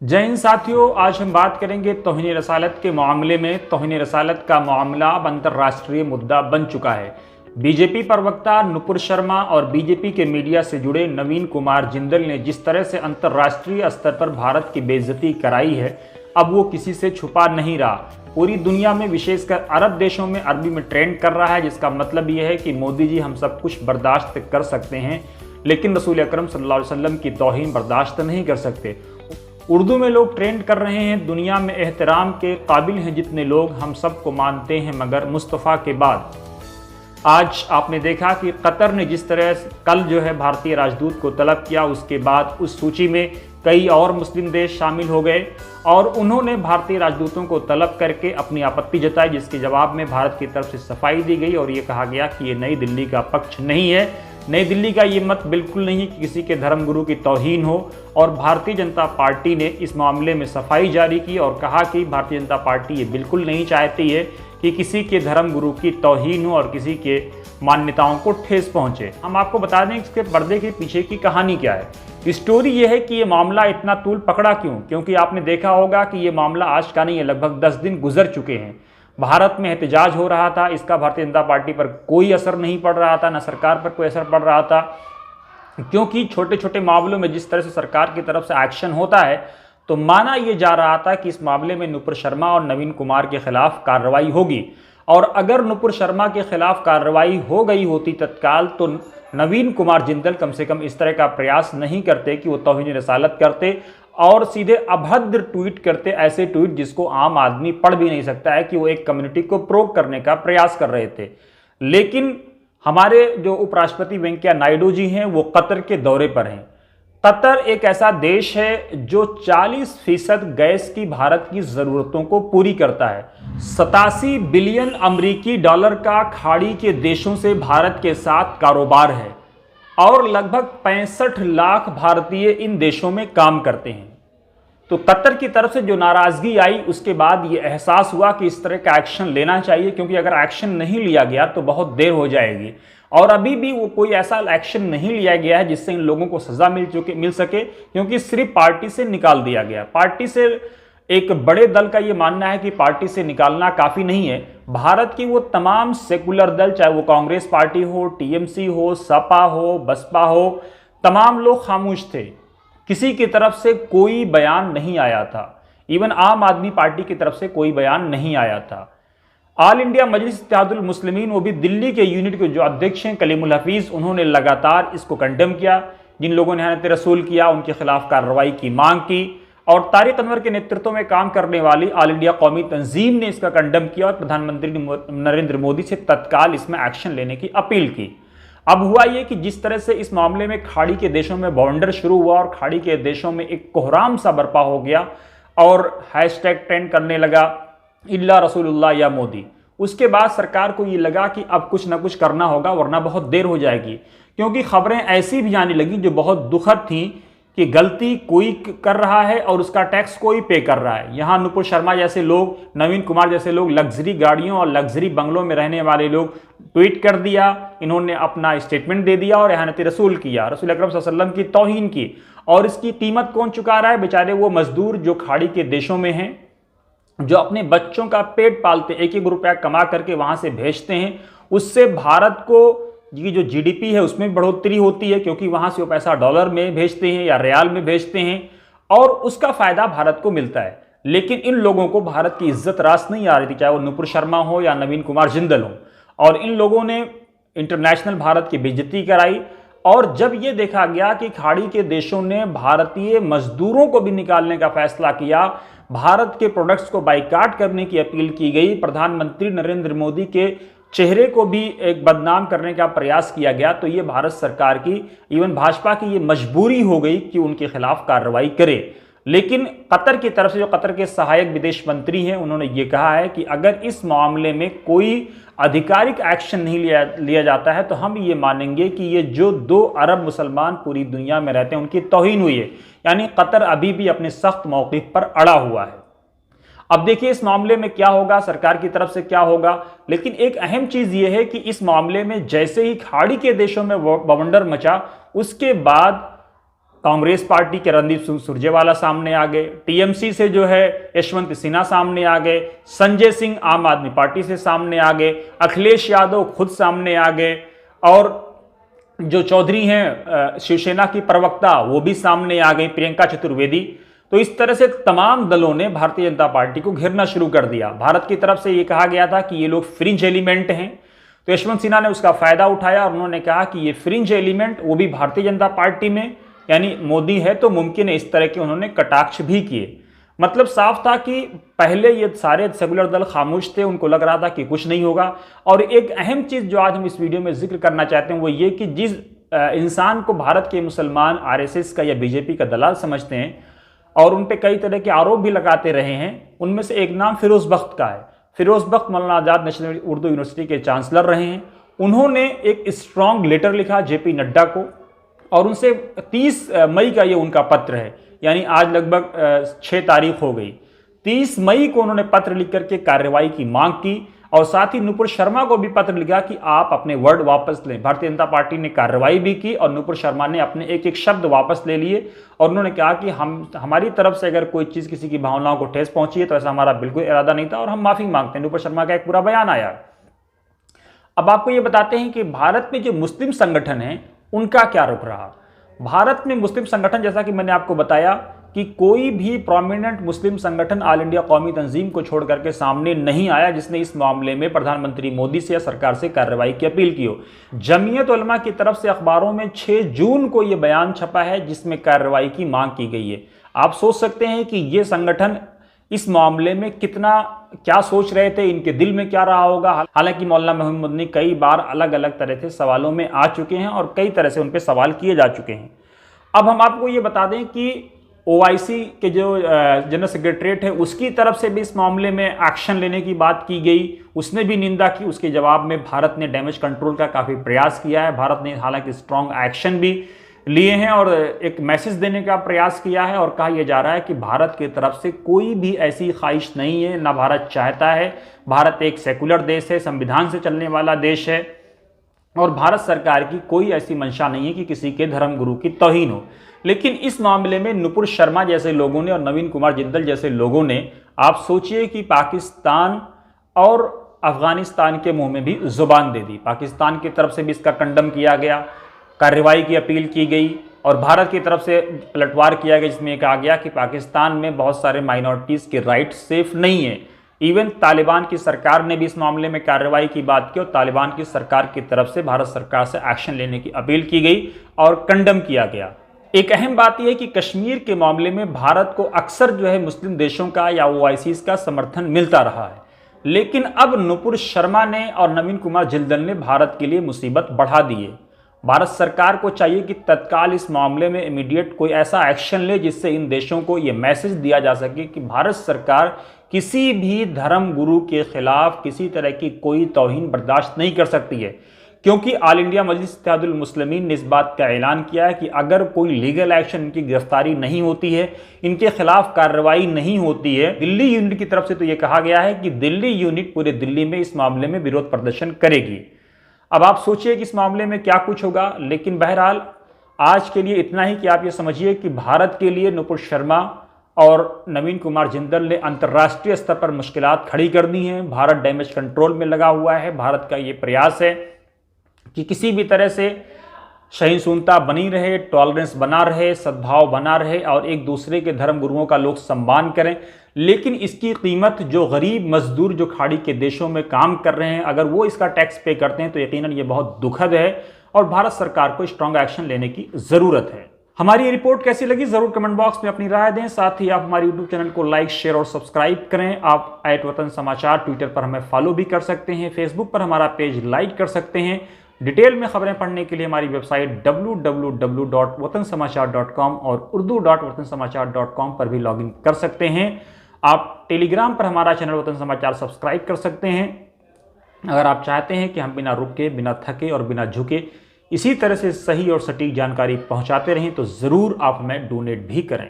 जय हिंद साथियों, आज हम बात करेंगे तौहीन रसालत के मामले में। तौहीन रसालत का मामला अब अंतर्राष्ट्रीय मुद्दा बन चुका है। बीजेपी प्रवक्ता नुपुर शर्मा और बीजेपी के मीडिया से जुड़े नवीन कुमार जिंदल ने जिस तरह से अंतर्राष्ट्रीय स्तर पर भारत की बेइज्जती कराई है, अब वो किसी से छुपा नहीं रहा। पूरी दुनिया में, विशेषकर अरब देशों में अरबी में ट्रेंड कर रहा है, जिसका मतलब ये है कि मोदी जी हम सब कुछ बर्दाश्त कर सकते हैं, लेकिन रसूल अकरम सल्लल्लाहु अलैहि वसल्लम की तौहीन बर्दाश्त नहीं कर सकते। उर्दू में लोग ट्रेंड कर रहे हैं, दुनिया में एहतराम के काबिल हैं जितने लोग, हम सबको मानते हैं, मगर मुस्तफ़ा के बाद। आज आपने देखा कि कतर ने जिस तरह कल भारतीय राजदूत को तलब किया, उसके बाद उस सूची में कई और मुस्लिम देश शामिल हो गए और उन्होंने भारतीय राजदूतों को तलब करके अपनी आपत्ति जताई, जिसके जवाब में भारत की तरफ से सफाई दी गई और ये कहा गया कि ये नई दिल्ली का पक्ष नहीं है। नई दिल्ली का ये मत बिल्कुल नहीं कि किसी के धर्मगुरु की तौहीन हो। और भारतीय जनता पार्टी ने इस मामले में सफाई जारी की और कहा कि भारतीय जनता पार्टी ये बिल्कुल नहीं चाहती है कि किसी के धर्मगुरु की तौहीन हो और किसी के मान्यताओं को ठेस पहुंचे। हम आपको बता दें इसके पर्दे के पीछे की कहानी क्या है। स्टोरी ये है कि ये मामला इतना तूल पकड़ा क्यों, क्योंकि आपने देखा होगा कि ये मामला आज का नहीं है, लगभग 10 दिन गुजर चुके हैं। भारत में एहतजाज हो रहा था, इसका भारतीय जनता पार्टी पर कोई असर नहीं पड़ रहा था, न सरकार पर कोई असर पड़ रहा था, क्योंकि छोटे छोटे मामलों में जिस तरह से सरकार की तरफ से एक्शन होता है, तो माना यह जा रहा था कि इस मामले में नुपुर शर्मा और नवीन कुमार के खिलाफ कार्रवाई होगी। और अगर नुपुर शर्मा के खिलाफ कार्रवाई हो गई होती तत्काल, तो नवीन कुमार जिंदल कम से कम इस तरह का प्रयास नहीं करते कि वो तौहीन रसालत करते और सीधे अभद्र ट्वीट करते, ऐसे ट्वीट जिसको आम आदमी पढ़ भी नहीं सकता है, कि वो एक कम्युनिटी को प्रोक करने का प्रयास कर रहे थे। लेकिन हमारे जो उपराष्ट्रपति वेंकैया नायडू जी हैं, वो कतर के दौरे पर हैं। कतर एक ऐसा देश है जो 40% गैस की भारत की जरूरतों को पूरी करता है। 87 बिलियन अमेरिकी डॉलर का खाड़ी के देशों से भारत के साथ कारोबार है और लगभग 65 लाख भारतीय इन देशों में काम करते हैं। तो कतर की तरफ से जो नाराजगी आई, उसके बाद ये एहसास हुआ कि इस तरह का एक्शन लेना चाहिए, क्योंकि अगर एक्शन नहीं लिया गया तो बहुत देर हो जाएगी। और अभी भी वो कोई ऐसा एक्शन नहीं लिया गया है जिससे इन लोगों को सजा मिल सके, क्योंकि सिर्फ पार्टी से निकाल दिया गया। पार्टी से एक बड़े दल का ये मानना है कि पार्टी से निकालना काफी नहीं है। भारत की वो तमाम सेकुलर दल, चाहे वो कांग्रेस पार्टी हो, टीएमसी हो, सपा हो, बसपा हो, तमाम लोग खामोश थे। किसी की तरफ से कोई बयान नहीं आया था। इवन आम आदमी पार्टी की तरफ से कोई बयान नहीं आया था। ऑल इंडिया मजलिस इत्तेहादुल मुस्लिमीन, वो भी दिल्ली के यूनिट के जो अध्यक्ष हैं कलीमुल हफीज, उन्होंने लगातार इसको कंडेम किया। जिन लोगों ने इहानत रसूल किया उनके खिलाफ कार्रवाई की मांग की और तारिक अनवर के नेतृत्व में काम करने वाली ऑल इंडिया कौमी तंजीम ने इसका कंडेम किया और प्रधानमंत्री नरेंद्र मोदी से तत्काल इसमें एक्शन लेने की अपील की। अब हुआ ये कि जिस तरह से इस मामले में खाड़ी के देशों में बॉन्डर शुरू हुआ और खाड़ी के देशों में एक कोहराम सा बर्पा हो गया और हैशटैग ट्रेंड करने लगा, इल्ला रसूलुल्लाह या मोदी। उसके बाद सरकार को ये लगा कि अब कुछ ना कुछ करना होगा, वरना बहुत देर हो जाएगी, क्योंकि खबरें ऐसी भी आने लगी जो बहुत दुखद थी कि गलती कोई कर रहा है और उसका टैक्स कोई पे कर रहा है। यहाँ नुपुर शर्मा जैसे लोग, नवीन कुमार जैसे लोग, लग्जरी गाड़ियों और लग्जरी बंगलों में रहने वाले लोग ट्वीट कर दिया, इन्होंने अपना स्टेटमेंट दे दिया और इहानत रसूल किया, रसूल अकरम सल्लल्लाहु अलैहि वसल्लम की तौहीन की। और इसकी कीमत कौन चुका रहा है? बेचारे वो मजदूर जो खाड़ी के देशों में हैं, जो अपने बच्चों का पेट पालते, एक एक रुपया कमा करके वहां से भेजते हैं। उससे भारत को ये जो जीडीपी है उसमें भी बढ़ोतरी होती है, क्योंकि वहां से वो पैसा डॉलर में भेजते हैं या रियाल में भेजते हैं और उसका फायदा भारत को मिलता है। लेकिन इन लोगों को भारत की इज्जत रास नहीं आ रही थी, चाहे वो नुपुर शर्मा हो या नवीन कुमार जिंदल हो, और इन लोगों ने इंटरनेशनल भारत की बेइज्जती कराई। और जब ये देखा गया कि खाड़ी के देशों ने भारतीय मजदूरों को भी निकालने का फैसला किया, भारत के प्रोडक्ट्स को बाइकाट करने की अपील की गई, प्रधानमंत्री नरेंद्र मोदी के चेहरे को भी एक बदनाम करने का प्रयास किया गया, तो ये भारत सरकार की, इवन भाजपा की ये मजबूरी हो गई कि उनके खिलाफ कार्रवाई करे। लेकिन कतर की तरफ से, जो कतर के सहायक विदेश मंत्री हैं, उन्होंने ये कहा है कि अगर इस मामले में कोई आधिकारिक एक्शन नहीं लिया जाता है तो हम ये मानेंगे कि ये जो 2 अरब मुसलमान पूरी दुनिया में रहते हैं उनकी तौहीन हुई है। यानी कतर अभी भी अपने सख्त मौक़िफ़ पर अड़ा हुआ है। अब देखिए इस मामले में क्या होगा, सरकार की तरफ से क्या होगा। लेकिन एक अहम चीज यह है कि इस मामले में जैसे ही खाड़ी के देशों में बवंडर मचा, उसके बाद कांग्रेस पार्टी के रणदीप सिंह सुरजेवाला सामने आ गए, टीएमसी से जो है यशवंत सिन्हा सामने आ गए, संजय सिंह आम आदमी पार्टी से सामने आ गए, अखिलेश यादव खुद सामने आ गए, और जो चौधरी हैं शिवसेना की प्रवक्ता वो भी सामने आ गई, प्रियंका चतुर्वेदी। तो इस तरह से तमाम दलों ने भारतीय जनता पार्टी को घेरना शुरू कर दिया। भारत की तरफ से ये कहा गया था कि ये लोग फ्रिंज एलिमेंट हैं, तो यशवंत सिन्हा ने उसका फायदा उठाया और उन्होंने कहा कि ये फ्रिंज एलिमेंट वो भी भारतीय जनता पार्टी में, यानी मोदी है तो मुमकिन है, इस तरह के उन्होंने कटाक्ष भी किए। मतलब साफ था कि पहले ये सारे सेकुलर दल खामोश थे, उनको लग रहा था कि कुछ नहीं होगा। और एक अहम चीज जो आज हम इस वीडियो में जिक्र करना चाहते हैं वो ये कि जिस इंसान को भारत के मुसलमान आरएसएस का या बीजेपी का दलाल समझते हैं और उन पे कई तरह के आरोप भी लगाते रहे हैं, उनमें से एक नाम फिरोज बख्त का है। फिरोज बख्त मौलाना आजाद नेशनल उर्दू यूनिवर्सिटी के चांसलर रहे हैं। उन्होंने एक स्ट्रॉन्ग लेटर लिखा जेपी नड्डा को और उनसे 30 मई का ये उनका पत्र है, यानी आज लगभग 6 तारीख हो गई। 30 मई को उन्होंने पत्र लिख करके कार्रवाई की मांग की और साथ ही नुपुर शर्मा को भी पत्र लिखा कि आप अपने वर्ड वापस लें। भारतीय जनता पार्टी ने कार्रवाई भी की और नुपुर शर्मा ने अपने एक एक शब्द वापस ले लिए और उन्होंने कहा कि हमारी तरफ से अगर कोई चीज़ किसी की भावनाओं को ठेस पहुंची है तो ऐसा हमारा बिल्कुल इरादा नहीं था और हम माफ़ी मांगते हैं। नुपुर शर्मा का एक पूरा बयान आया। अब आपको ये बताते हैं कि भारत में जो मुस्लिम संगठन हैं उनका क्या रुख रहा। भारत में मुस्लिम संगठन, जैसा कि मैंने आपको बताया कि कोई भी प्रोमिनेंट मुस्लिम संगठन ऑल इंडिया कौमी तंजीम को छोड़ करके सामने नहीं आया जिसने इस मामले में प्रधानमंत्री मोदी से या सरकार से कार्रवाई की अपील की हो। जमीयत उलमा की तरफ से अखबारों में 6 जून को यह बयान छपा है जिसमें कार्रवाई की मांग की गई है। आप सोच सकते हैं कि ये संगठन इस मामले में कितना क्या सोच रहे थे, इनके दिल में क्या रहा होगा। हालांकि मौलाना मोहम्मद ने कई बार अलग अलग तरह से सवालों में आ चुके हैं और कई तरह से उन पर सवाल किए जा चुके हैं। अब हम आपको ये बता दें कि ओआईसी के जो जनरल सेक्रेटरीट है उसकी तरफ से भी इस मामले में एक्शन लेने की बात की गई। उसने भी निंदा की। उसके जवाब में भारत ने डैमेज कंट्रोल का काफ़ी प्रयास किया है। भारत ने हालांकि स्ट्रॉन्ग एक्शन भी लिए हैं और एक मैसेज देने का प्रयास किया है और कहा यह जा रहा है कि भारत की तरफ से कोई भी ऐसी ख्वाहिश नहीं है, ना भारत चाहता है। भारत एक सेकुलर देश है, संविधान से चलने वाला देश है और भारत सरकार की कोई ऐसी मंशा नहीं है कि किसी के धर्म गुरु की तौहीन हो। लेकिन इस मामले में नुपुर शर्मा जैसे लोगों ने और नवीन कुमार जिंदल जैसे लोगों ने, आप सोचिए कि पाकिस्तान और अफगानिस्तान के मुंह में भी जुबान दे दी। पाकिस्तान की तरफ से भी इसका कंडम किया गया, कार्रवाई की अपील की गई और भारत की तरफ से पलटवार किया गया जिसमें कहा गया कि पाकिस्तान में बहुत सारे माइनॉरिटीज़ के राइट सेफ नहीं है। इवन तालिबान की सरकार ने भी इस मामले में कार्रवाई की बात की और तालिबान की सरकार की तरफ से भारत सरकार से एक्शन लेने की अपील की गई और कंडम किया गया। एक अहम बात यह है कि कश्मीर के मामले में भारत को अक्सर जो है मुस्लिम देशों का या ओआईसी का समर्थन मिलता रहा है, लेकिन अब नुपुर शर्मा ने और नवीन कुमार जिंदल ने भारत के लिए मुसीबत बढ़ा दी है। भारत सरकार को चाहिए कि तत्काल इस मामले में इमीडिएट कोई ऐसा एक्शन ले जिससे इन देशों को ये मैसेज दिया जा सके कि भारत सरकार किसी भी धर्म गुरु के खिलाफ किसी तरह की कोई तौहीन बर्दाश्त नहीं कर सकती है। क्योंकि ऑल इंडिया मजलिस इत्तेहादुल मुस्लिमीन ने इस बात का ऐलान किया है कि अगर कोई लीगल एक्शन, इनकी गिरफ्तारी नहीं होती है, इनके खिलाफ कार्रवाई नहीं होती है, दिल्ली यूनिट की तरफ से तो ये कहा गया है कि दिल्ली यूनिट पूरे दिल्ली में इस मामले में विरोध प्रदर्शन करेगी। अब आप सोचिए कि इस मामले में क्या कुछ होगा। लेकिन बहरहाल आज के लिए इतना ही कि आप ये समझिए कि भारत के लिए नुपुर शर्मा और नवीन कुमार जिंदल ने अंतर्राष्ट्रीय स्तर पर मुश्किलात खड़ी कर दी हैं। भारत डैमेज कंट्रोल में लगा हुआ है। भारत का ये प्रयास है कि किसी भी तरह से सहिष्णुता बनी रहे, टॉलरेंस बना रहे, सद्भाव बना रहे और एक दूसरे के धर्म गुरुओं का लोग सम्मान करें। लेकिन इसकी कीमत जो गरीब मजदूर जो खाड़ी के देशों में काम कर रहे हैं, अगर वो इसका टैक्स पे करते हैं तो यकीनन ये बहुत दुखद है और भारत सरकार को स्ट्रांग एक्शन लेने की ज़रूरत है। हमारी ये रिपोर्ट कैसी लगी ज़रूर कमेंट बॉक्स में अपनी राय दें। साथ ही आप हमारे यूट्यूब चैनल को लाइक, शेयर और सब्सक्राइब करें। आप @वतन समाचार ट्विटर पर हमें फॉलो भी कर सकते हैं, फेसबुक पर हमारा पेज लाइक कर सकते हैं। डिटेल में खबरें पढ़ने के लिए हमारी वेबसाइट www.watansamaachar.com और urdu.watansamaachar.com पर भी लॉगिन कर सकते हैं। आप टेलीग्राम पर हमारा चैनल वतन समाचार सब्सक्राइब कर सकते हैं। अगर आप चाहते हैं कि हम बिना रुके, बिना थके और बिना झुके इसी तरह से सही और सटीक जानकारी पहुंचाते रहें तो ज़रूर आप हमें डोनेट भी करें।